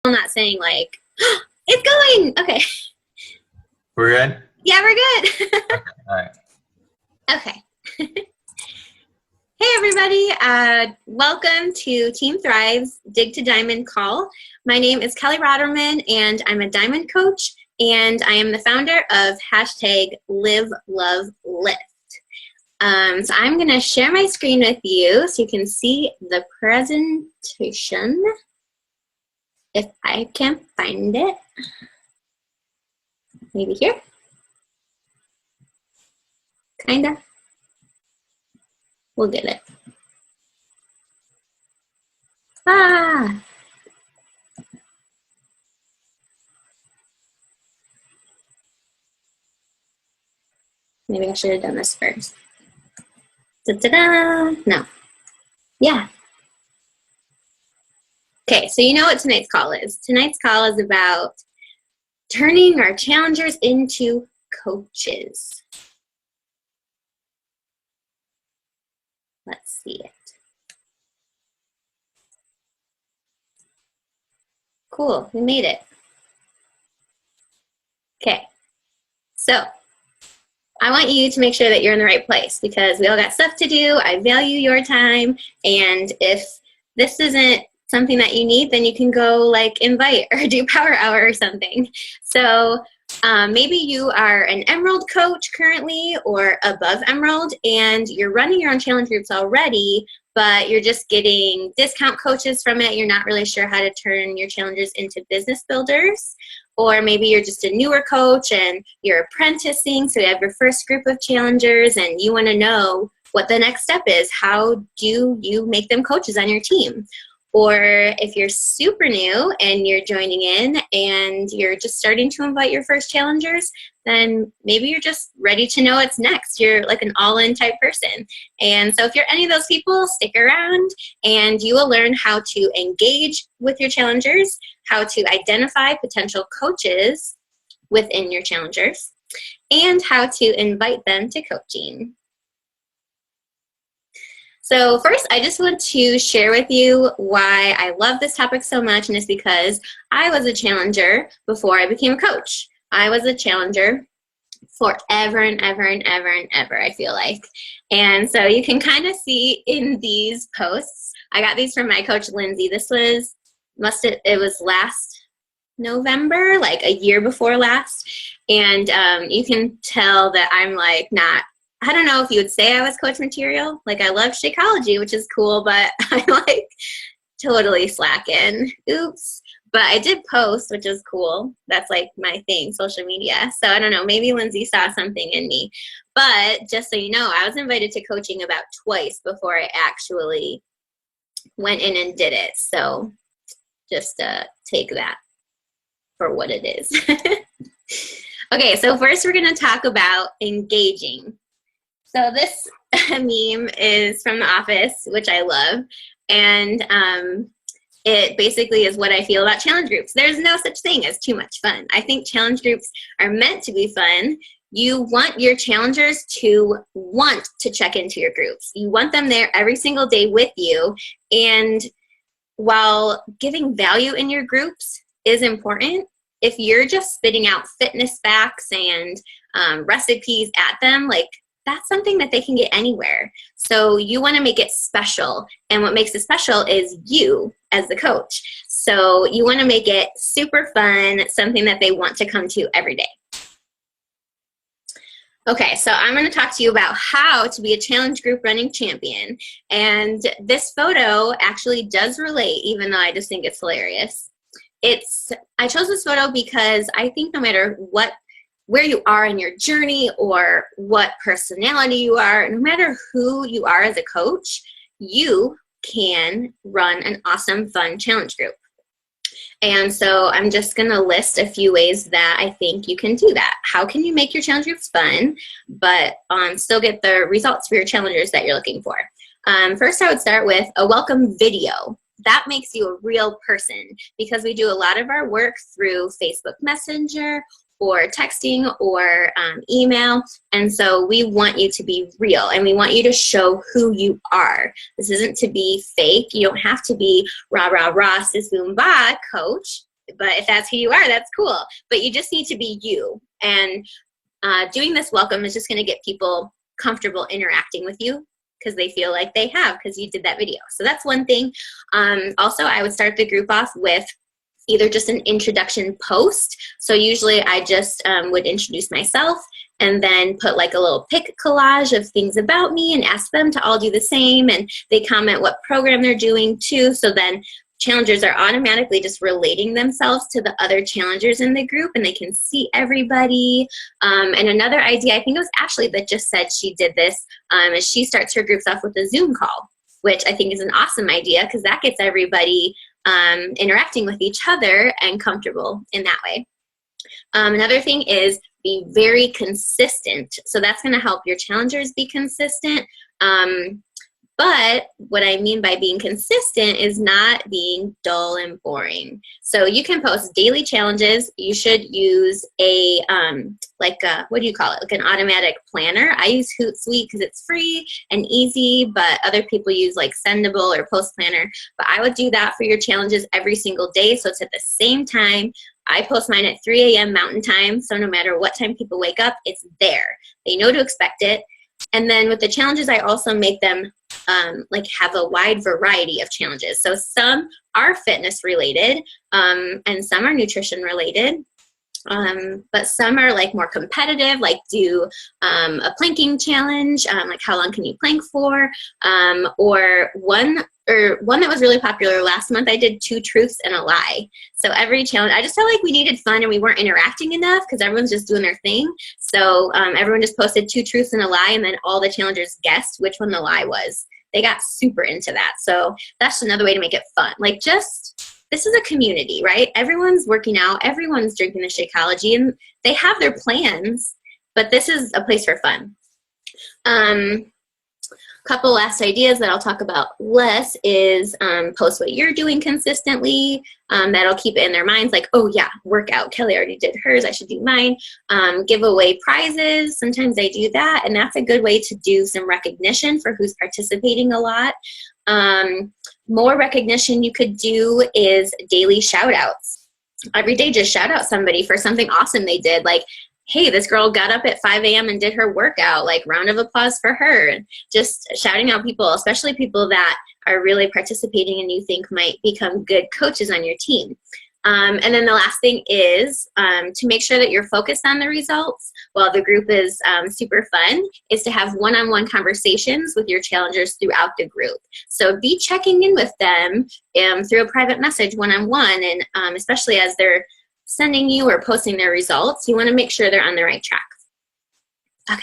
I'm not saying like, oh, it's going. Okay. We're good? Yeah, we're good. Okay. All right. Okay. Hey, everybody. Welcome to Team Thrive's Dig to Diamond call. My name is Kelly Rotterman, and I'm a diamond coach, and I am the founder of hashtag Live, Love, Lift. So I'm going to share my screen with you so you can see the presentation. If I can find it. Maybe here. Kinda. We'll get it. Ah! Maybe I should have done this first. Da-da-da! No. Yeah. Okay, so you know what tonight's call is. Tonight's call is about turning our challengers into coaches. Let's see it. Cool, we made it. Okay, so I want you to make sure that you're in the right place because we all got stuff to do. I value your time, and if this isn't something that you need, then you can go like invite or do power hour or something. So maybe you are an Emerald coach currently or above Emerald, and you're running your own challenge groups already, but you're just getting discount coaches from it. You're not really sure how to turn your challengers into business builders. Or maybe you're just a newer coach and you're apprenticing, so you have your first group of challengers and you want to know what the next step is. How do you make them coaches on your team? Or if you're super new and you're joining in and you're just starting to invite your first challengers, then maybe you're just ready to know what's next. You're like an all-in type person. And so if you're any of those people, stick around and you will learn how to engage with your challengers, how to identify potential coaches within your challengers, and how to invite them to coaching. So first, I just want to share with you why I love this topic so much, and it's because I was a challenger before I became a coach. I was a challenger forever and ever and ever and ever, I feel like. And so you can kind of see in these posts, I got these from my coach, Lindsay. This was, it was last November, like a year before last. And you can tell that I'm like not, I don't know if you would say I was coach material. Like I love Shakeology, which is cool, but I'm like totally slacking. Oops. But I did post, which is cool. That's like my thing, social media. So I don't know, maybe Lindsay saw something in me. But just so you know, I was invited to coaching about twice before I actually went in and did it. So just take that for what it is. Okay, so first we're gonna talk about engaging. So this meme is from The Office, which I love, and it basically is what I feel about challenge groups. There's no such thing as too much fun. I think challenge groups are meant to be fun. You want your challengers to want to check into your groups. You want them there every single day with you, and while giving value in your groups is important, if you're just spitting out fitness facts and recipes at them, like that's something that they can get anywhere. So you want to make it special. And what makes it special is you as the coach. So you want to make it super fun, something that they want to come to every day. Okay, so I'm going to talk to you about how to be a challenge group running champion. And this photo actually does relate, even though I just think it's hilarious. I chose this photo because I think no matter where you are in your journey or what personality you are, no matter who you are as a coach, you can run an awesome, fun challenge group. And so I'm just going to list a few ways that I think you can do that. How can you make your challenge groups fun, but still get the results for your challengers that you're looking for? First, I would start with a welcome video. That makes you a real person because we do a lot of our work through Facebook Messenger or texting or email. And so we want you to be real and we want you to show who you are. This isn't to be fake. You don't have to be rah, rah, rah, sis, boom, bah coach. But if that's who you are, that's cool. But you just need to be you. And doing this welcome is just going to get people comfortable interacting with you because they feel like they have because you did that video. So that's one thing. Also, I would start the group off with either just an introduction post. So usually I just would introduce myself and then put like a little pic collage of things about me and ask them to all do the same. And they comment what program they're doing too. So then challengers are automatically just relating themselves to the other challengers in the group and they can see everybody. And another idea, I think it was Ashley that just said she did this, is she starts her groups off with a Zoom call, which I think is an awesome idea because that gets everybody interacting with each other and comfortable in that way. Another thing is be very consistent. So that's going to help your challengers be consistent. But what I mean by being consistent is not being dull and boring. So you can post daily challenges. You should use a, what do you call it? Like an automatic planner. I use Hootsuite because it's free and easy, but other people use like Sendable or Post Planner. But I would do that for your challenges every single day. So it's at the same time. I post mine at 3 a.m. Mountain Time. So no matter what time people wake up, it's there. They know to expect it. And then with the challenges, I also make them have a wide variety of challenges. So some are fitness related and some are nutrition related. But some are like more competitive, like do a planking challenge, like how long can you plank for, or one that was really popular last month, I did 2 truths and a lie. So every challenge, I just felt like we needed fun and we weren't interacting enough because everyone's just doing their thing. So everyone just posted 2 truths and a lie, and then all the challengers guessed which one the lie was. They got super into that. So that's another way to make it fun. Like this is a community, right? Everyone's working out, everyone's drinking the Shakeology, and they have their plans, but this is a place for fun. Couple last ideas that I'll talk about less is post what you're doing consistently. That'll keep it in their minds like, oh yeah, workout. Kelly already did hers, I should do mine. Give away prizes. Sometimes I do that, and that's a good way to do some recognition for who's participating a lot. More recognition you could do is daily shout outs. Every day just shout out somebody for something awesome they did. Like, hey, this girl got up at 5 a.m. and did her workout, like round of applause for her. And just shouting out people, especially people that are really participating and you think might become good coaches on your team. And then the last thing is to make sure that you're focused on the results while the group is super fun, is to have one-on-one conversations with your challengers throughout the group. So be checking in with them through a private message one-on-one, and especially as they're sending you or posting their results, you want to make sure they're on the right track. Okay.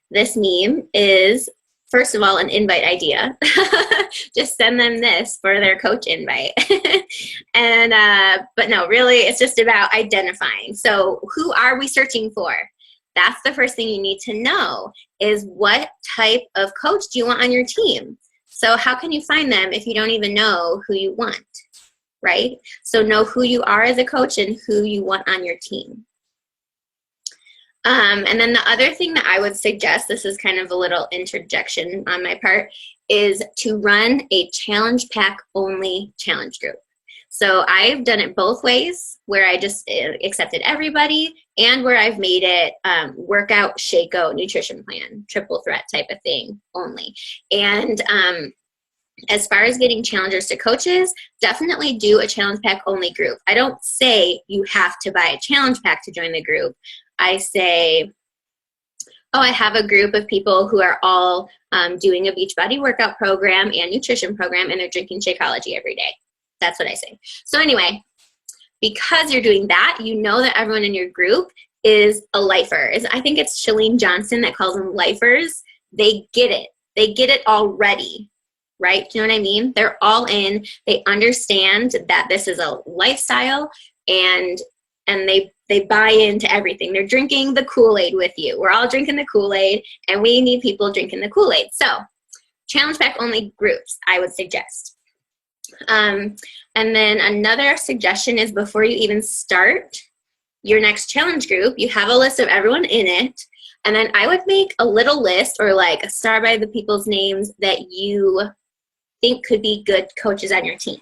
This meme is, first of all, an invite idea. Just send them this for their coach invite. And but no, really, it's just about identifying. So who are we searching for? That's the first thing you need to know, is what type of coach do you want on your team? So how can you find them if you don't even know who you want? Right? So know who you are as a coach and who you want on your team. And then the other thing that I would suggest, this is kind of a little interjection on my part, is to run a challenge pack only challenge group. So I've done it both ways, where I just accepted everybody, and where I've made it workout, shake-out, nutrition plan, triple threat type of thing only. And as far as getting challengers to coaches, definitely do a challenge pack only group. I don't say you have to buy a challenge pack to join the group. I say, oh, I have a group of people who are all doing a Beachbody workout program and nutrition program, and they're drinking Shakeology every day. That's what I say. So anyway, because you're doing that, you know that everyone in your group is a lifer. I think it's Chalene Johnson that calls them lifers. They get it. They get it already. Right? Do you know what I mean? They're all in. They understand that this is a lifestyle, and they buy into everything. They're drinking the Kool-Aid with you. We're all drinking the Kool-Aid, and we need people drinking the Kool-Aid. So challenge pack only groups, I would suggest. And then another suggestion is, before you even start your next challenge group, you have a list of everyone in it. And then I would make a little list, or like a star by the people's names that you think could be good coaches on your team.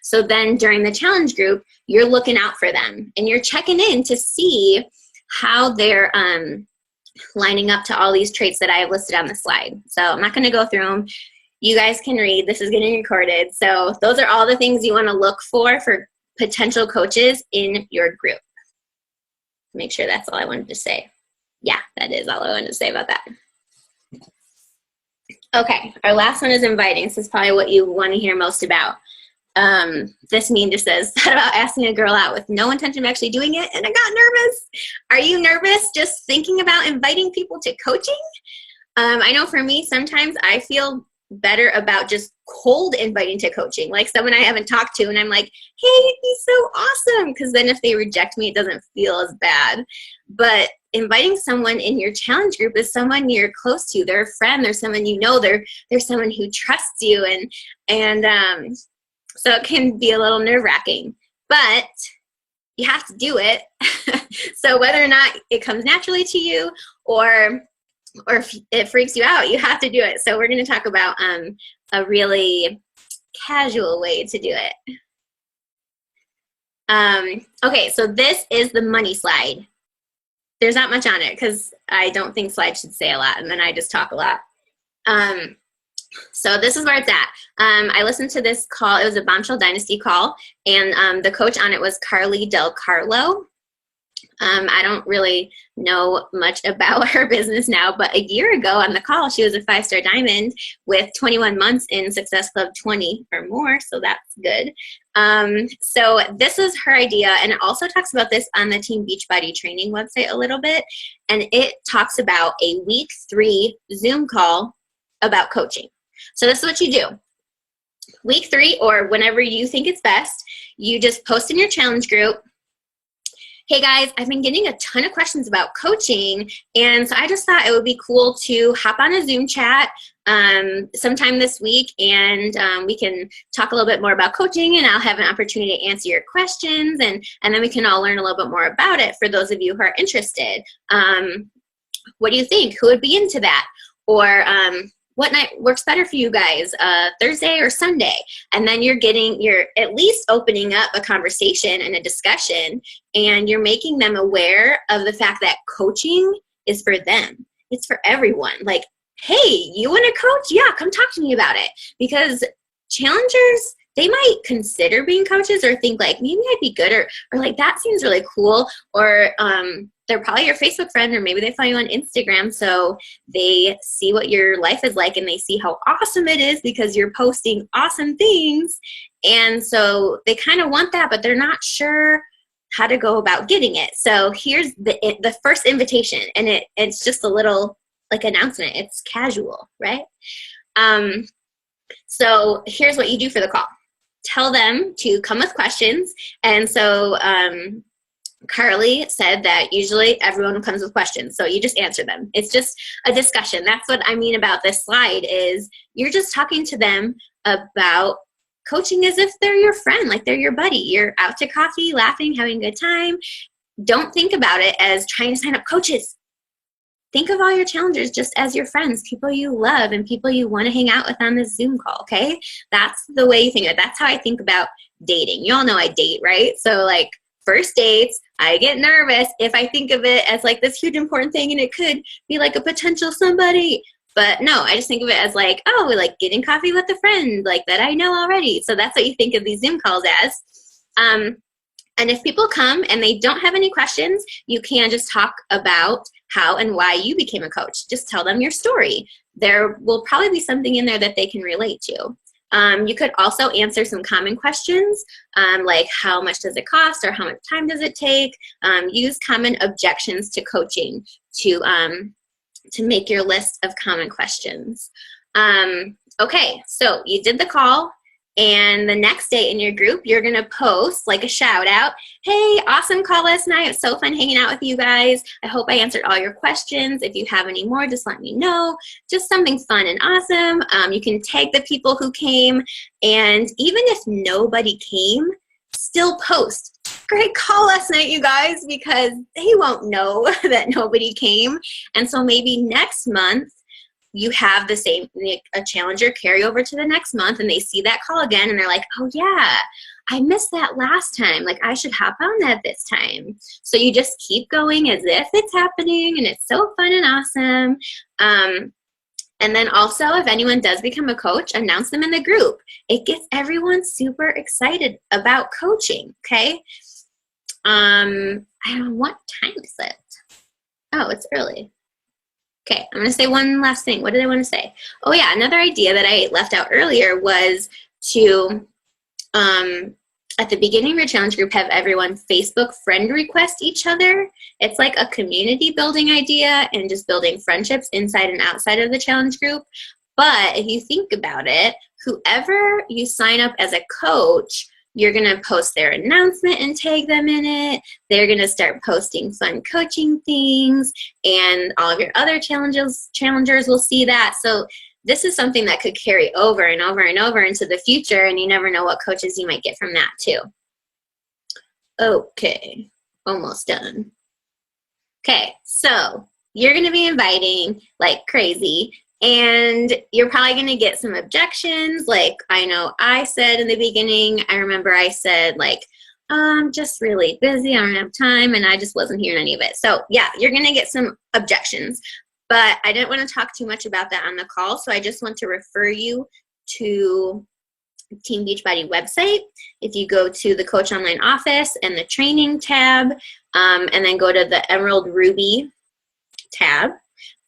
So then during the challenge group, you're looking out for them and you're checking in to see how they're lining up to all these traits that I have listed on the slide. So I'm not going to go through them. You guys can read. This is getting recorded. So those are all the things you want to look for potential coaches in your group. Make sure that's all I wanted to say. Yeah, that is all I wanted to say about that. Okay, our last one is inviting. This is probably what you want to hear most about. This meme just says, thought about asking a girl out with no intention of actually doing it, and I got nervous. Are you nervous just thinking about inviting people to coaching? I know for me, sometimes I feel better about just cold inviting to coaching, like someone I haven't talked to, and I'm like, hey, he's so awesome, because then if they reject me, it doesn't feel as bad. But inviting someone in your challenge group is someone you're close to. They're a friend. They're someone you know. They're someone who trusts you, and so it can be a little nerve-wracking, but you have to do it. So whether or not it comes naturally to you or if it freaks you out, you have to do it. So we're going to talk about a really casual way to do it. Okay, so this is the money slide. There's not much on it because I don't think slides should say a lot, and then I just talk a lot. So this is where it's at. I listened to this call. It was a Bombshell Dynasty call, and the coach on it was Carly Del Carlo. I don't really know much about her business now, but a year ago on the call, she was a 5-star diamond with 21 months in Success Club 20 or more, so that's good. So this is her idea, and it also talks about this on the Team Beachbody training website a little bit, and it talks about a week 3 Zoom call about coaching. So this is what you do. Week 3, or whenever you think it's best, you just post in your challenge group, hey guys, I've been getting a ton of questions about coaching, and so I just thought it would be cool to hop on a Zoom chat sometime this week, and we can talk a little bit more about coaching, and I'll have an opportunity to answer your questions, and then we can all learn a little bit more about it for those of you who are interested. What do you think? Who would be into that? Or what night works better for you guys, Thursday or Sunday? And then you're at least opening up a conversation and a discussion, and you're making them aware of the fact that coaching is for them. It's for everyone. Like, hey, you want to coach? Yeah, come talk to me about it. Because challengers, they might consider being coaches or think like, maybe I'd be good, or like, that seems really cool. Or they're probably your Facebook friend, or maybe they follow you on Instagram, so they see what your life is like and they see how awesome it is because you're posting awesome things. And so they kind of want that, but they're not sure how to go about getting it. So here's the first invitation, and it's just a little like announcement. It's casual, right? So here's what you do for the call. Tell them to come with questions. And so Carly said that usually everyone comes with questions, so you just answer them. It's just a discussion. That's what I mean about this slide, is you're just talking to them about coaching as if they're your friend, like they're your buddy. You're out to coffee, laughing, having a good time. Don't think about it as trying to sign up coaches. Think of all your challengers just as your friends, people you love and people you want to hang out with on this Zoom call, okay? That's the way you think of it. That's how I think about dating. You all know I date, right? So like first dates, I get nervous if I think of it as like this huge important thing, and it could be like a potential somebody. But no, I just think of it as like, oh, like getting coffee with a friend like that I know already. So that's what you think of these Zoom calls as. And if people come and they don't have any questions, you can just talk about how and why you became a coach. Just tell them your story. There will probably be something in there that they can relate to. You could also answer some common questions, like how much does it cost, or how much time does it take? Use common objections to coaching to make your list of common questions. Okay, so you did the call. And the next day in your group, you're going to post like a shout out. Hey, awesome call last night. It was so fun hanging out with you guys. I hope I answered all your questions. If you have any more, just let me know. Just something fun and awesome. You can tag the people who came. And even if nobody came, still post. Great call last night, you guys, because they won't know that nobody came. And so maybe next month, you have the same, a challenger carry over to the next month, and they see that call again and they're like, oh yeah, I missed that last time. Like, I should hop on that this time. So you just keep going as if it's happening, and it's so fun and awesome. And then also, if anyone does become a coach, announce them in the group. It gets everyone super excited about coaching, okay? I don't know, what time is it? Oh, it's early. Okay, I'm going to say one last thing. What did I want to say? Oh, yeah, another idea that I left out earlier was to, at the beginning of your challenge group, have everyone Facebook friend request each other. It's like a community building idea and just building friendships inside and outside of the challenge group. But if you think about it, whoever you sign up as a coach, you're going to post their announcement and tag them in it. They're going to start posting fun coaching things, and all of your other challengers will see that. So this is something that could carry over and over and over into the future, and you never know what coaches you might get from that too. Okay, almost done. Okay, so you're going to be inviting like crazy, and you're probably going to get some objections. Like, I know I said in the beginning, I remember I said like, I'm just really busy, I don't have time, and I just wasn't hearing any of it. So yeah, you're going to get some objections. But I didn't want to talk too much about that on the call, so I just want to refer you to Team Beachbody website. If you go to the Coach Online Office and the Training tab, and then go to the Emerald Ruby tab,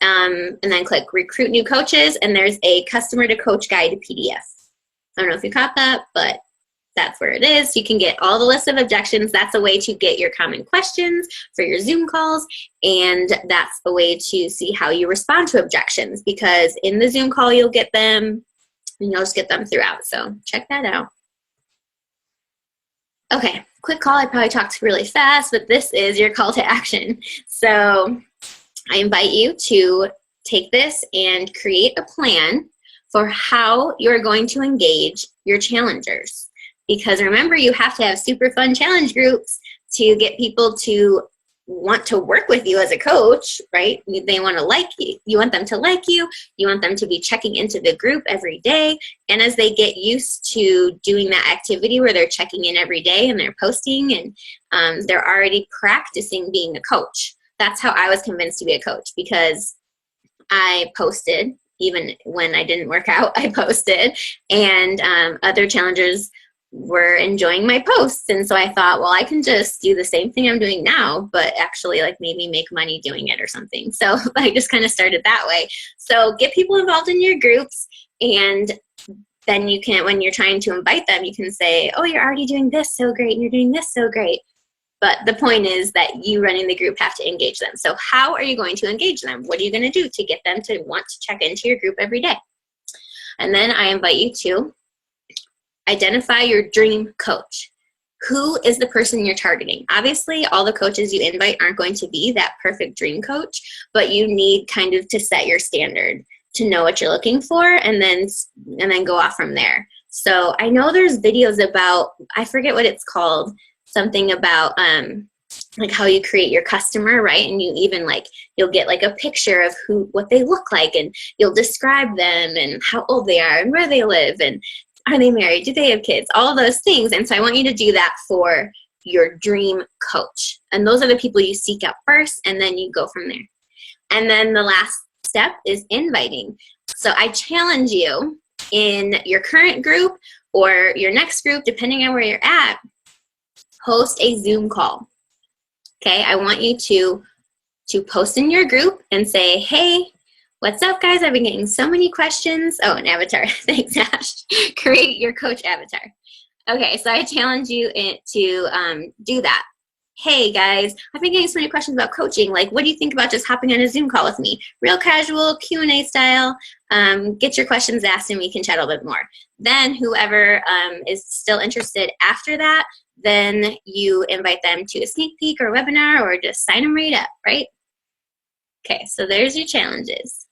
and then click Recruit New Coaches, and there's a Customer to Coach Guide PDF. I don't know if you caught that, but that's where it is. You can get all the list of objections. That's a way to get your common questions for your Zoom calls, and that's a way to see how you respond to objections, because in the Zoom call you'll get them, and you'll just get them throughout. So check that out. Okay, quick call. I probably talked really fast, but this is your call to action. So I invite you to take this and create a plan for how you're going to engage your challengers. Because remember, you have to have super fun challenge groups to get people to want to work with you as a coach, right? They want to like you. You want them to like you. You want them to be checking into the group every day. And as they get used to doing that activity where they're checking in every day and they're posting, and they're already practicing being a coach. That's how I was convinced to be a coach, because I posted. Even when I didn't work out, I posted. And other challengers were enjoying my posts, and so I thought, well, I can just do the same thing I'm doing now, but actually like maybe make money doing it or something. So I just kind of started that way. So get people involved in your groups, and then you can, when you're trying to invite them, you can say, oh, you're already doing this so great, and you're doing this so great. But the point is that you running the group have to engage them. So how are you going to engage them? What are you going to do to get them to want to check into your group every day? And then I invite you to identify your dream coach. Who is the person you're targeting? Obviously, all the coaches you invite aren't going to be that perfect dream coach, but you need kind of to set your standard to know what you're looking for, and then go off from there. So I know there's videos about, I forget what it's called, something about like how you create your customer, right? And you even like, you'll get like a picture of what they look like, and you'll describe them and how old they are and where they live, and are they married? Do they have kids? All of those things. And so I want you to do that for your dream coach. And those are the people you seek out first, and then you go from there. And then the last step is inviting. So I challenge you in your current group or your next group, depending on where you're at, host a Zoom call. Okay, I want you to post in your group and say, hey, what's up, guys? I've been getting so many questions. Oh, an avatar. Thanks, Ash. Create your coach avatar. Okay, so I challenge you to do that. Hey, guys, I've been getting so many questions about coaching. Like, what do you think about just hopping on a Zoom call with me? Real casual, Q&A style. Get your questions asked, and we can chat a little bit more. Then whoever is still interested after that, then you invite them to a sneak peek or webinar, or just sign them right up, right? Okay, so there's your challenges.